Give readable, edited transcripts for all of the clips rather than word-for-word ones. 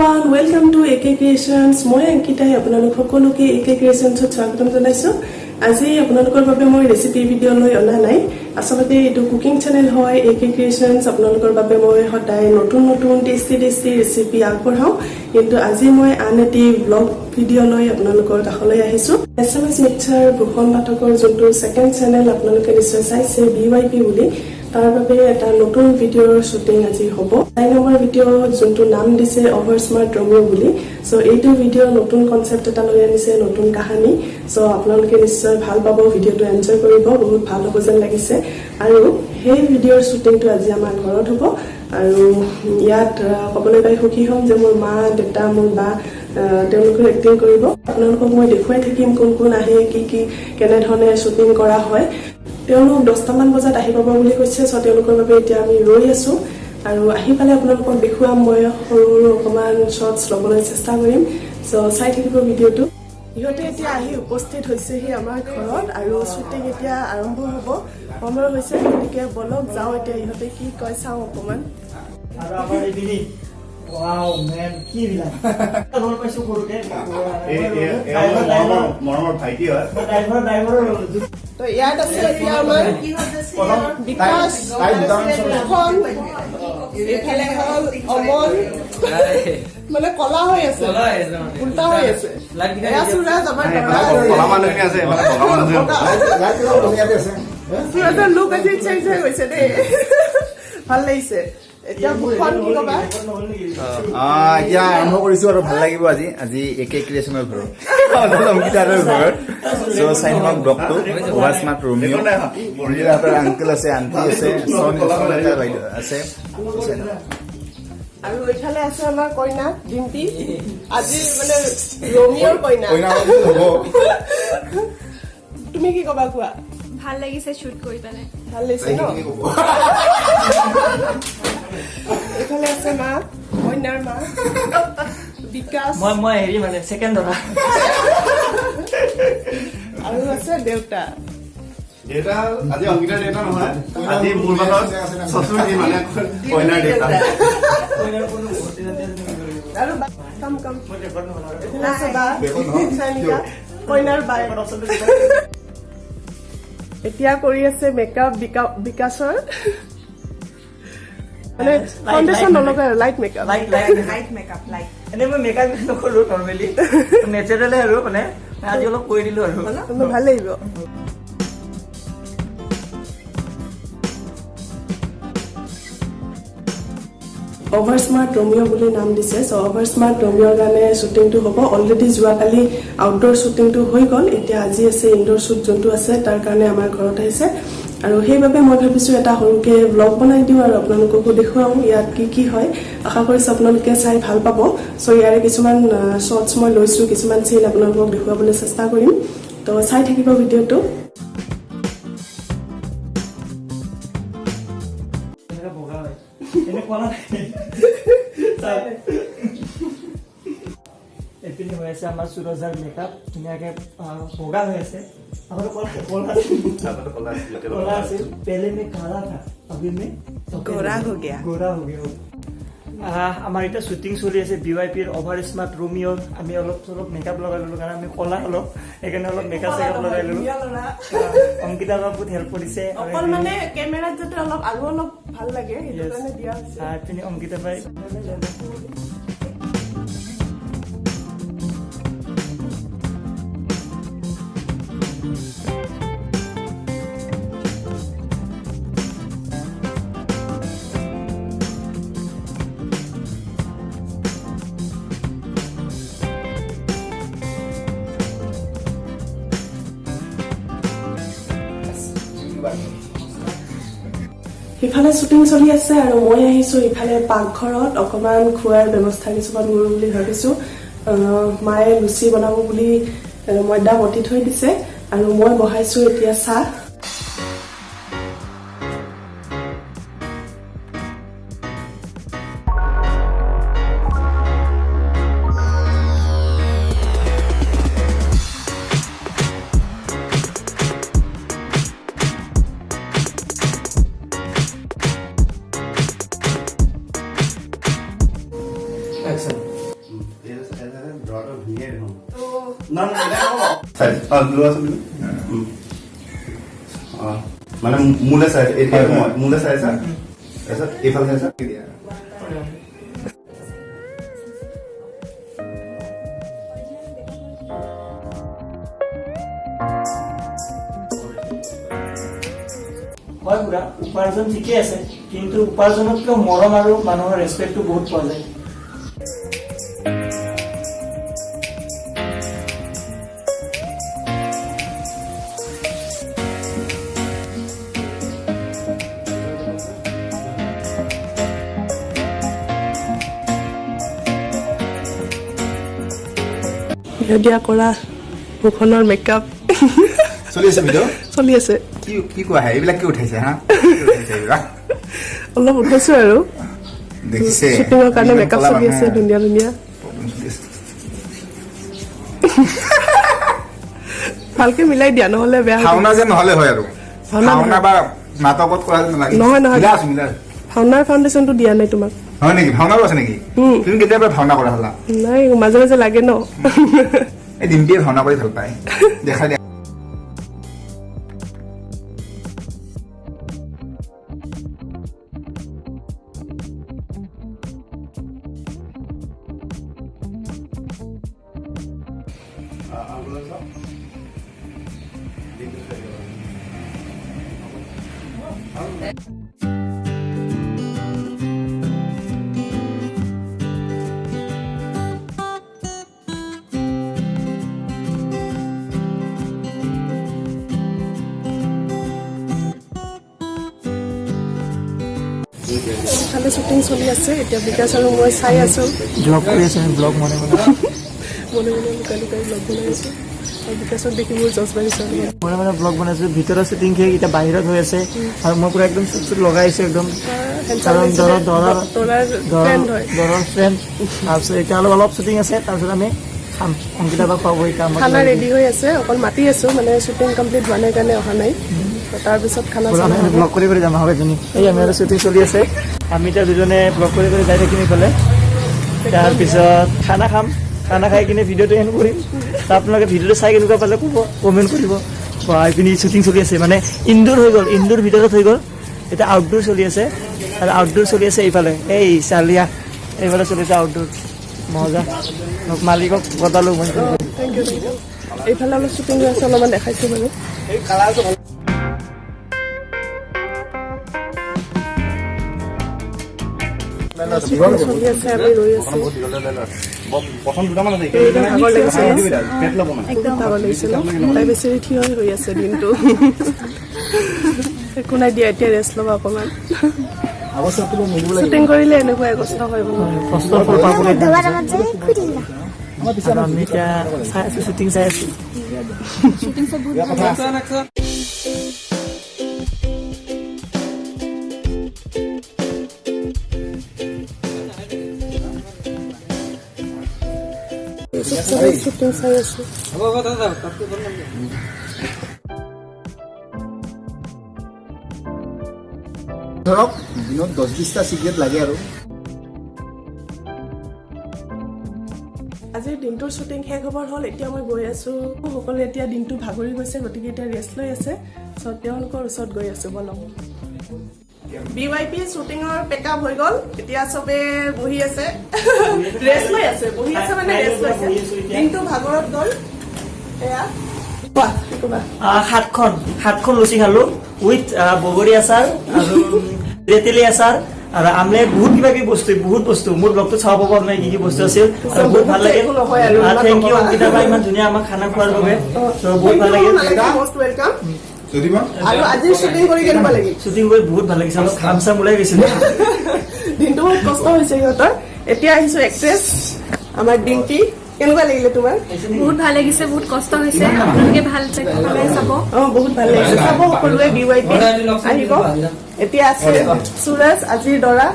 everyone, welcome to AK Creations. মই অংকিতাই আপোনালোক সকলোকে AK Creationsত স্বাগতম জনাইছো। আজি আপোনালোকৰ বাবে মই ৰেচিপি ভিডিও লৈ অনা নাই। আসলতে এটো কুকিং চ্যানেল হয় AK Creations। আপোনালোকৰ বাবে মই সদায় নতুন নতুন টেস্টি ৰেচিপি আগবঢ়াও। কিন্তু আজি মই আন এটি ব্লগ ভিডিও লৈ আপোনালোকৰ কাষলৈ আহিছো। SMS মিক্সাৰ ভূষণ পাঠকৰ যোনটো সেকেন্ড চ্যানেল আপোনালোকে নিশ্চয় চাইছে BYP বুলি। তাৰ বাবে এটা নতুন ভিডিওৰ শুটিং আজি হ'ব। 9 নম্বৰ ভিডিও যোনটো নাম দিছে অভাৰ স্মাৰ্ট ৰমিও বুলি। সো এইটো ভিডিও নতুন কনসেপ্ট এটা লৈ আনিছে, নতুন কাহিনী। সো আপোনালোকে নিশ্চয় ভাল পাব, ভিডিওটো এনজয় কৰিব, বহুত ভাল হ'ব যেন লাগিছে। আৰু সেই ভিডিওৰ শুটিংটো আজি আমাৰ ঘৰত হ'ব। আৰু ইয়াত ক'বলৈ পাই সুখী হ'ম যে মোৰ মা, দেউতা, মোৰ বা তেওঁলোকে এক্টিং কৰিব। আপোনালোকক মই দেখুৱাই থাকিম কোন কোন আহে, কি কেনেধৰণে শুটিং কৰা হয়। তেওঁলোক 10টামান বজাত আহি পাব বুলি কৈছে। সো তেওঁলোকৰ বাবে এতিয়া আমি ৰৈ আছো। আৰু আহি পালে আপোনালোকক দেখুৱাম। মই সৰু অকমান শৰ্টছ ল'বলৈ চেষ্টা কৰিম। সো চাই থাকিব ভিডিওটো। ইহঁতে এতিয়া আহি উপস্থিত হৈছেহি আমাৰ ঘৰত আৰু শ্বুটিং এতিয়া আৰম্ভ হ'ব। সময় হৈছে, গতিকে বলক যাওঁ এতিয়া ইহঁতে কি কয় চাওঁ অকমান। আৰু আমাৰ এইখিনি ওয়াও মেন কি বিলা তোৰ পাইছো কৰোকে মৰমৰ ভাইটি হয় ড্ৰাইভাৰ তো ইয়াত আছে এতিয়া আমাৰ বিকাশ এখন এফালে হ'ল অমন মানে কলা হৈ আছে, উল্টা হৈ আছে। এয়া সুৰাজ আমাৰ কলা মানুহখিনি আছে, বগা মানুহ সুৰাজৰ লুক আজি চেঞ্জ হৈ গৈছে দেই, ভাল লাগিছে। এতিয়া ভূষণ কি ক'বা? এতিয়া আৰম্ভ কৰিছো আৰু ভাল লাগিব। আজি AK ক্ৰিয়েশ্যনৰ ঘৰত অংকিতাৰ ঘৰত। চ' চাই থাকক ব্লগটো। অভাৰ স্মাৰ্ট ৰমিও, অংকিতাহঁতৰ আংকেল আছে, আন্টি আছে, বাইদেউ আছে। আৰু এইফালে আছে আমাৰ কইনা ডিম্পি, আজি মানে ৰমিওৰ কইনা। তুমি কি ক'বা কোৱা? ভাল লাগিছে শুট কৰি পেলাই, ভাল লাগিছে ন? এইফালে আছে মা, কইনাৰ মা বিকাশ, মই হেৰি মানে সেকেন্ড ধৰা আৰু আছে দেউতা। দেউতা আজি অংকিতাৰ দেউতা নহয়, আজি মোৰ বাটত চচুৰ দি মানে কইনাৰ দেউতা। আৰু কাম এইফালে আছে বা চাইনিকা, কইনাৰ বাই। এতিয়া কৰি আছে মেকআপ বিকাশৰ, মানে ফাউণ্ডেশ্যন নলগাই আৰু লাইট মেকআপ। এনে মই মেকআপ নকৰো নৰ্মেলি, নেচাৰেলে আৰু মানে আজি অলপ কৰি দিলো আৰু ভাল লাগিব। অভাৰ স্মাৰ্ট ৰমিও বুলি নাম দিছে। চ' অভাৰ স্মাৰ্ট ৰমিওৰ কাৰণে শ্বুটিংটো হ'ব। অলৰেডি যোৱাকালি আউটডোৰ শ্বুটিংটো হৈ গ'ল। এতিয়া আজি আছে ইনডোৰ শ্বুট যোনটো আছে, তাৰ কাৰণে আমাৰ ঘৰত আহিছে। আৰু সেইবাবে মই ভাবিছোঁ এটা সৰুকে ব্লগ বনাই দিওঁ আৰু আপোনালোককো দেখুৱাওঁ ইয়াত কি হয়। আশা কৰিছোঁ আপোনালোকে চাই ভাল পাব। চ' ইয়াৰে কিছুমান শ্বৰ্টছ মই লৈছোঁ, কিছুমান চিন আপোনালোকক দেখুৱাবলৈ চেষ্টা কৰিম। তো চাই থাকিব ভিডিঅ'টো। এপিনে হৈ আছে আমাৰ সুৰজাৰ মেকআপ, ধুনীয়াকে বগা হৈ আছে। पहले में काला था, अभी में गोरा हो गया। আমাৰ এটা শুটিং চলি আছে BYP অভাৰ স্মাৰ্ট ৰমিও। আমি অলপ চলপ মেকআপ লগাই ললো, কাৰণ আমি কলা অলপ, সেইকাৰণে অলপ মেকআপ লগাই ললো। অংকিতা বহুত হেল্প কৰিছে, মানে কেমেৰাত যাতে অলপ আৰু অলপ ভাল লাগে সেইটো কাৰণে দিয়া হৈছে। পিনে অংকিতা ভাই ইফালে শ্বুটিং চলি আছে আৰু মই আহিছো ইফালে পাকঘৰত অকমান খোৱাৰ ব্যৱস্থা কিছুমান কৰোঁ বুলি ভাবিছো। মায়ে লুচি বনাব বুলি ময়দা বটি থৈ দিছে আৰু মই বহাইছো এতিয়া চাহ। মানে মোলে চাই মোলে চাইছা তাৰপিছত এইফালে চাইছা হয় পুৰা উপাৰ্জন ঠিকেই আছে কিন্তু উপাৰ্জনতকৈ মৰম আৰু মানুহৰ ৰেচপেক্টটো বহুত পোৱা যায় দিয়া কৰা মুখনৰ মেকআপ চলি আছে ভিডিঅ' চলি আছে কি কোৱা হে এইবিলাক কি উঠাইছে হা অলপ উঠাইছো আৰু দেখিছে শ্বুটিঙৰ কাৰণে মেকআপ চলি আছে ধুনীয়া ধুনীয়া ভালকে মিলাই দিয়া নহ'লে বেয়া হ'ব ভাওনা যে নহ'লে হয় আৰু ভাওনা বা নাটকত কৰা যেন লাগে নহয় মিলাই আছো মিলাই আছো ভাওনাৰ ফাউণ্ডেশ্যনটো দিয়া নাই তোমাক হয় নেকি ভাওনাৰো আছে নেকি তুমি কেতিয়াবা ভাওনা কৰা হ'লা নাই মাজে মাজে লাগে ন এই ডিম্পিয়ে ভাওনা কৰি ভাল পায় দেখা দিয়া ইফালে শ্বুটিং চলি আছে এতিয়া বিকাশ আৰু মই চাই আছো ব্লগ কৰি আছে ব্লগ মনে মনে মনে মনে লুকাই লুকাই ব্লগ বনাই আছো আৰু বিকাশক দেখি মোৰ জজ বাঢ়িছে মনে মনে ব্লগ বনাইছো ভিতৰৰ শ্বুটিং শেষ এতিয়া বাহিৰত হৈ আছে আৰু মই পুৰা একদম চুট চুট লগাই আছো একদম কাৰণ দৰৰ ফ্ৰেণ্ড তাৰপিছত এতিয়া অলপ শ্বুটিং আছে তাৰপিছত আমি খাম অংকিতা বা খুৱাব এই কাম খানা ৰেডি হৈ আছে অকল মাতি আছো মানে শ্বুটিং কমপ্লিট হোৱা নাই কাৰণে অহা নাই তাৰপিছত খানা ব্লগ কৰি যাম আহক এজনী এই আমি আৰু শ্বুটিং চলি আছে আমি এতিয়া দুজনে ব্লগ কৰি যাই থাকিম ইফালে তাৰপিছত খানা খাম খানা খাই কিনে ভিডিঅ'টো এণ্ড কৰিম আপোনালোকে ভিডিঅ'টো চাই কেনেকুৱা পালে ক'ব কমেণ্ট কৰিব বা এইপিনি শ্বুটিং চলি আছে মানে ইনডোৰ হৈ গ'ল ইনডোৰ ভিতৰত হৈ গ'ল এতিয়া আউটডোৰ চলি আছে আৰু আউটডোৰ চলি আছে এইফালে এই চালিয়া এইফালে চলি আছে আউটডোৰ মজা মালিকক বতালো মই থেংক ইউ এইফালে অলপ শ্বুটিং হৈ আছে অলপমান দেখাইছো বাৰু চলি আছে আমি ৰৈ আছো প্ৰথম দুটামান আছে ভাগৰ লাগিছে একদম ভাগৰ লাগিছে ন তাই বেছি থিয় হৈ আছে দিনটো একো নাই দিয়া এতিয়া ৰেষ্ট ল'বা অকণমান শ্বুটিং কৰিলে এনেকুৱাই কষ্ট হয় কষ্টৰ ফল পাবলৈ আৰু আমি এতিয়া চাই আছো শ্বুটিং চাই আছো শ্বুটিং চাই আছো ধৰক দিনত 10-20টা চিগাৰেট লাগে আৰু আজিৰ দিনটোৰ শ্বুটিং শেষ হ'বৰ হ'ল এতিয়া মই গৈ আছো সকলোৱে এতিয়া দিনটো ভাগৰি গৈছে গতিকে এতিয়া ৰেষ্ট লৈ আছে তেওঁলোকৰ ওচৰত গৈ আছো বলক BYP শ্বুটিঙৰ পেকআপ হৈ গ'ল এতিয়া চবে বহি আছে ৰেষ্ট লৈ আছে বহি আছে মানে ৰেষ্ট লৈছে দিনটো ভাগৰত গ'ল এয়া সাতখন লুচি খালো উইথ বগৰী আচাৰ আৰু তেতেলী আচাৰ আৰু আমলেট বহুত কিবা কিবি বহুত বস্তু মোৰ ব্লগটো চাব পাব নাই কি কি বস্তু আছিল আৰু বহুত ভাল লাগিল থেংক ইউ অংকিতা বা ইমান ধুনীয়া আমাক খানা খোৱাৰ বাবে বহুত ভাল লাগিল আৰু আজি শ্বুটিং কৰি কেনেকুৱা লাগিল শ্বুটিং কৰি বহুত ভাল লাগিছে অলপ খাম চাম ওলাই গৈছিল দিনটো বহুত কষ্ট হৈছে সিহঁতৰ এতিয়া আহিছো এক্ট্ৰেছ আমাৰ ডিম্পি কেনেকুৱা লাগিলে তোমাৰ বহুত ভাল লাগিছে বহুত কষ্ট হৈছে আপোনালোকে ভালে চাব বহুত ভাল লাগিছে চাব সকলোৱে BYP আহিব এতিয়া আছে সুৰজ আজিৰ দৰা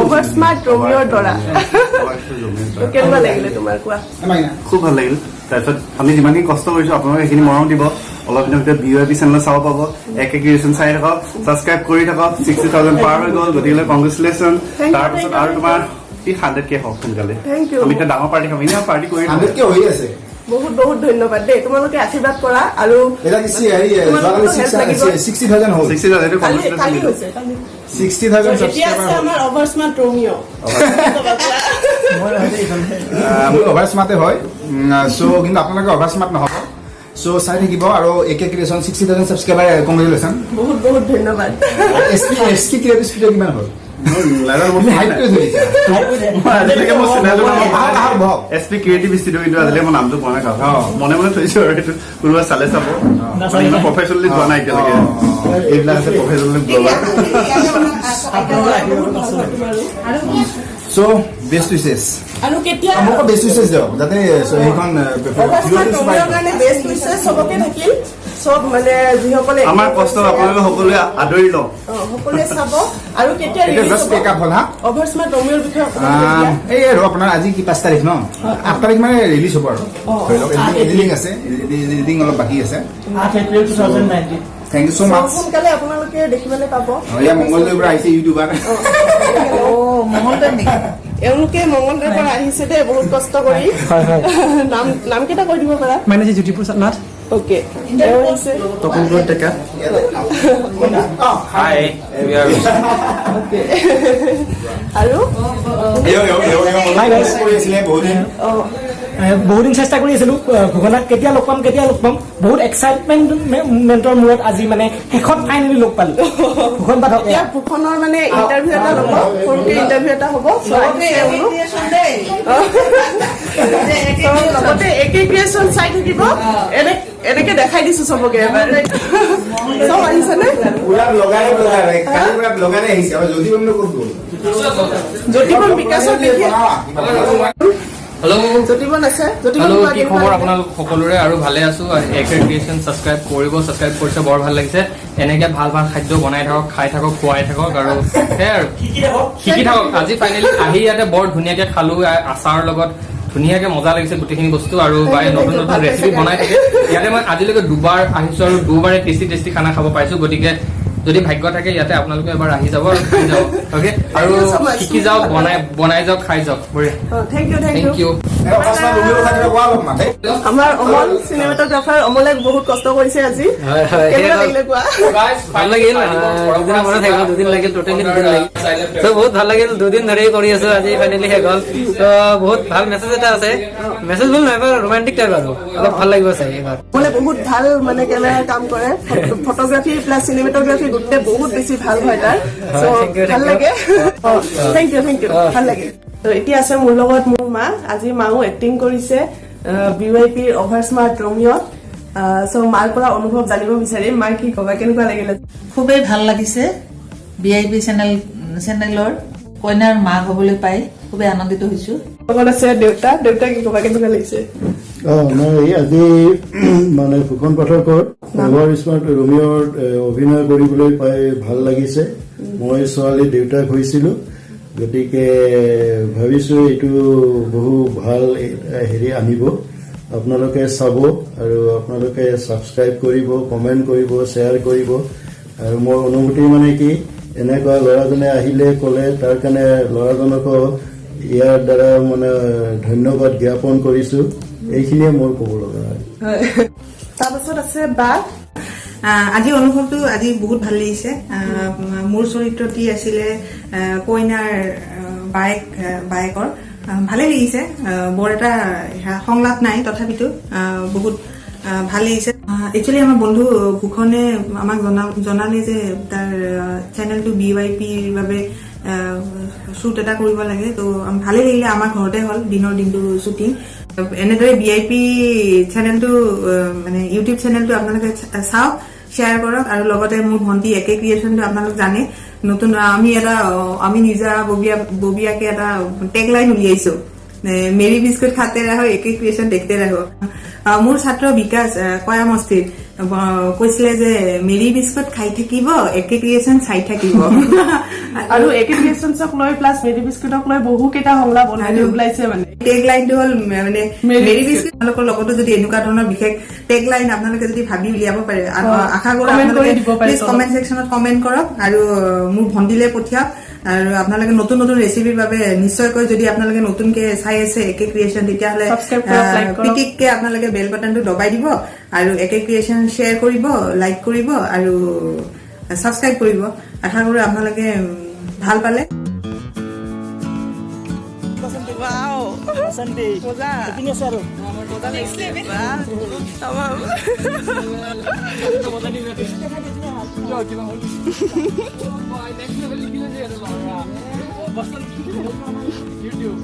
অভাৰ স্মাৰ্ট ৰমিঅ'ৰ দৰা কেনেকুৱা লাগিলে তোমাৰ কোৱা খুব ভাল লাগিল তাৰপিছত আমি যিমানখিনি কষ্ট কৰিছো আপোনালোকে সেইখিনি মৰম দিব অলপ দিনৰ ভিতৰত BYP চেনেলত চাব পাব একে ক্ৰিয়েশ্যন চাই থাকক ছাবস্ক্ৰাইব কৰি থাকক 60,000 পাৰ হৈ গ'ল গতিকে কংগ্ৰেচুলেশ্যন তাৰপিছত আৰু তোমাৰ 100K হওক সোনকালে Thank you. আমি এটা ডাঙৰ পাৰ্টি খাম ইনা পাৰ্টি কৰি 100K হৈ আছে বহুত বহুত ধন্যবাদ দেই তোমালোকে আশীৰ্বাদ কৰা আৰু এটা কি হেৰি যোৱাকালি 60,000 হ'ল 60,000 এইটো কালি কংগ্ৰেচুলেশ্যন হৈছে কালি 60,000 এতিয়া আছে সাবস্ক্ৰাইবাৰ আমাৰ অভাৰস্মাৰ্ট ৰোমিঅ মোৰ অভাৰ স্মাৰ্টে হয় চ' কিন্তু আপোনালোকে অভাৰ স্মাৰ্ট নহ'ব চ' চাই থাকিব আৰু AK ক্ৰিয়েশ্যন 60,000 সাবস্ক্ৰাইবাৰ কংগ্ৰেচুলেশ্যন বহুত বহুত ধন্যবাদ SK ক্ৰিয়েটিভ স্পিড কিমান হ'ল হাইটটো ধৰিছে আজিলৈকে মই চিনাজো আহাৰ ভক SP ক্ৰিয়েটিভ ষ্টুডিঅ' কিন্তু আজিলৈকে মই নামটো পোৱা নাই মনে মনে থৈছো আৰু এইটো কোনোবা চালে চাব ইমান প্ৰফেচনেলি যোৱা নাই এতিয়ালৈকে এইবিলাক আছে প্ৰফেচনেলি ব্লগাৰ চ' বেষ্ট উইচেছ আৰু কেতিয়া মোক বেষ্ট উইচেছ দিয়ক যাতে সেইখন অভাৰস্মাৰ্ট ৰোমিঅৰ কাৰণে বেষ্ট উইচেছ চবকে থাকিল সব মানে যিসকলে আমাৰ কষ্ট আপোনালোকে সকলোৱে আদৰি লওক সকলোৱে চাব আৰু কেতিয়া এটা ৰিলিজ জাষ্ট পেক আপ হ'ল হা অভাৰস্মাৰ্ট ৰোমিঅৰ বিষয়ে আপোনালোকে এই আৰু আপোনাৰ আজি কি 5 তাৰিখ ন 8 তাৰিখ মানে ৰিলিজ হ'ব আৰু ধৰি লওক এডিটিং আছে এডিটিং অলপ বাকী আছে 8 এপ্ৰিল 2019 থেংক ইউ ছ' মাছ সোনকালে আপোনালোকে দেখিবলৈ পাব এয়া মংগলদৈৰ পৰা আহিছে ইউটিউবাৰ মংগলদৈ নেকি এওঁলোকে মংগলদৈৰ পৰা আহিছে দেই বহুত কষ্ট কৰি নাম কেইটা কৈ দিব পাৰা মানে জ্যোতিপ্ৰসাদ নাথ অ'কে তেওঁ আহিছে তপন ডেকা Hi, we are অ'কে আৰু Hi guys. কৰি আছিলে বহুত দিন বহুত দিন চেষ্টা কৰি আছিলো ভুগনাক কেতিয়া লগ পাম বহুত এক্সাইটমেণ্টৰ মূৰত আজি মানে শেষত ফাইনেলি লগ পালো ভুগন পাঠক এতিয়া ভূষণৰ মানে ইণ্টাৰভিউ এটা ল'ব সৰুকে ইণ্টাৰভিউ এটা হ'ব লগতে AK ক্ৰিয়েশ্যন চাই থাকিব এনেকে দেখাই দিছো চবকে এবাৰ চব আহিছেনে পুৰা লগাই কালি পুৰা লগাই আহিছে আৰু যদি বন্ধ ক'ত গ'ল জ্যোতিবন বিকাশক দেখি হেল্ল' জ্যোতিবন আছে জ্যোতিবন হেল্ল' কোৱা কি কেনেকুৱা খবৰ লাগিলে? আপোনালোক সকলোৰে আৰু ভালে আছো AK ক্ৰিয়েশ্যন ছাবস্ক্ৰাইব কৰিছে বৰ ভাল লাগিছে এনেকে ভাল ভাল খাদ্য বনাই থাকক খাই থাকক খুৱাই থাকক আৰু সেয়াই আৰু শিকি থাকক আজি ফাইনেলি আহি ইয়াতে বৰ ধুনীয়াকে খালো আচাৰৰ লগত ধুনীয়াকে মজা লাগিছে গোটেইখিনি বস্তু আৰু বায়ে নতুন নতুন ৰেচিপি বনাই থাকে ইয়াতে মই আজিলৈকে দুবাৰ আহিছো আৰু দুবাৰে টেষ্টি খানা খাব পাইছো গতিকে যদি ভাগ্য থাকে ইয়াতে আপোনালোকে এবাৰ আহি যাব আৰু খাই যাব অ'কে আৰু শিকি যাওক বনাই যাওক খাই যাওক বঢ়িয়া থেংক ইউ থেংক ইউ আমাৰ অমল চিনেমাটোগ্ৰাফাৰ অমলে বহুত কষ্ট কৰিছে আজি কেনেকুৱা লাগিলে কোৱা ভাল লাগিল দুদিন মনত থাকিল দুদিন লাগিল টোটেলি দুদিন লাগিল তো বহুত ভাল লাগিল দুদিন ধৰি কৰি আছো আজি ফাইনেলি শেষ হ'ল তো বহুত ভাল মেছেজ এটা আছে মেছেজ বুলি নহয় ৰোমান্টিক টাইপ আৰু অলপ ভাল লাগিব চাই এইবাৰ অমলে বহুত ভাল মানে কেমেৰাৰ কাম কৰে ফটোগ্ৰাফি প্লাছ চিনেমাটোগ্ৰাফি গোটেই বহুত বেছি ভাল হয় তাৰ So, thank you, ভাল thank লাগে থেংক ইউ ভাল লাগে তো এতিয়া আছে মোৰ লগত মোৰ মা আজি মাও এক্টিং কৰিছে BYP অভাৰস্মাৰ্ট ৰোমিঅ চ' মাৰ পৰা অনুভৱ জানিব বিচাৰিম মাৰ কি ক'বা কেনেকুৱা লাগিলে খুবেই ভাল লাগিছে VIP চেনেলৰ কইনাৰ মাক হ'বলৈ পাই খুবেই আনন্দিত হৈছো লগত আছে দেউতা কি ক'বা কেনেকুৱা লাগিছে মই আজি মানে ফুকন পাঠকৰ এভাৰ স্মাৰ্ট ৰোমিঅ'ৰ অভিনয় কৰিবলৈ পাই ভাল লাগিছে মই ছোৱালী দেউতাক হৈছিলো গতিকে ভাবিছো এইটো বহু ভাল হেৰি আনিব আপোনালোকে চাব আৰু আপোনালোকে ছাবস্ক্ৰাইব কৰিব কমেণ্ট কৰিব শ্বেয়াৰ কৰিব আৰু মোৰ অনুভূতি মানে কি এনেকুৱা ল'ৰাজনে আহিলে ক'লে তাৰ কাৰণে ল'ৰাজনকো ইয়াৰ দ্বাৰা মানে ধন্যবাদ জ্ঞাপন কৰিছো এইখিনিয়ে মোৰ ক'ব লগা হয় তাৰপাছত আছে বা আজি অনুভৱটো আজি বহুত ভাল লাগিছে মোৰ চৰিত্ৰটি আছিলে কইনাৰ বায়েকৰ ভালে লাগিছে বৰ এটা সংলাপ নাই তথাপিতো বহুত ভাল লাগিছে একচুৱেলি আমাৰ বন্ধু ভূষণে আমাক জনালে যে তাৰ চেনেলটো BYP ৰ বাবে শ্বুট এটা কৰিব লাগে তো ভালে লাগিলে আমাৰ ঘৰতে হ'ল দিনটো শ্বুটিং এনেদৰে BYP চেনেলটো মানে ইউটিউব চেনেলটো আপোনালোকে চাওক শ্বেয়াৰ কৰক আৰু লগতে মোৰ ভণ্টি AK ক্ৰিয়েশ্যনটো আপোনালোক জানে নতুন আমি নিজা ববিয়াকে এটা টেগ লাইন উলিয়াইছো মেৰি বিস্কুট খাতে ৰাখো AK ক্ৰিয়েশ্যন দেখতে ৰাখো মোৰ ছাত্ৰ বিকাশ কয়ামস্থিত কৈছিলে যে মেৰি বিস্কুট খাই থাকিব AK ক্ৰিয়েশ্যন চাই থাকিব আৰু AK ক্ৰিয়েশ্যনক লৈ প্লাছ মেৰি বিস্কুটক লৈ বহু কেইটা সংলাপ ওলাইছে মানে টেগ লাইনটো হ'ল মানে মেৰি বিস্কুট আপোনালোকৰ লগতো যদি এনেকুৱা ধৰণৰ বিশেষ টেগ লাইন আপোনালোকে যদি ভাবি উলিয়াব পাৰে আশা কৰোঁ আপোনালোকে প্লিজ কমেণ্ট ছেকশ্যনত কমেণ্ট কৰক আৰু মোৰ ভণ্টিলৈ পঠিয়াওক আৰু আপোনালোকে নতুন নতুন ৰেচিপিৰ বাবে নিশ্চয়কৈ যদি আপোনালোকে নতুনকে চাই আছে একে ক্ৰিয়েশ্যন তেতিয়াহ'লে Subscribe কৰক, like কৰক। পিটিককে আপোনালোকে বেল বাটনটো দবাই দিব আৰু একে ক্ৰিয়েশ্যন শ্বেয়াৰ কৰিব, লাইক কৰিব আৰু ছাবস্ক্ৰাইব কৰিব। আশা কৰোঁ আপোনালোকে ভাল পালে। এইখিনি আছে আৰু YouTube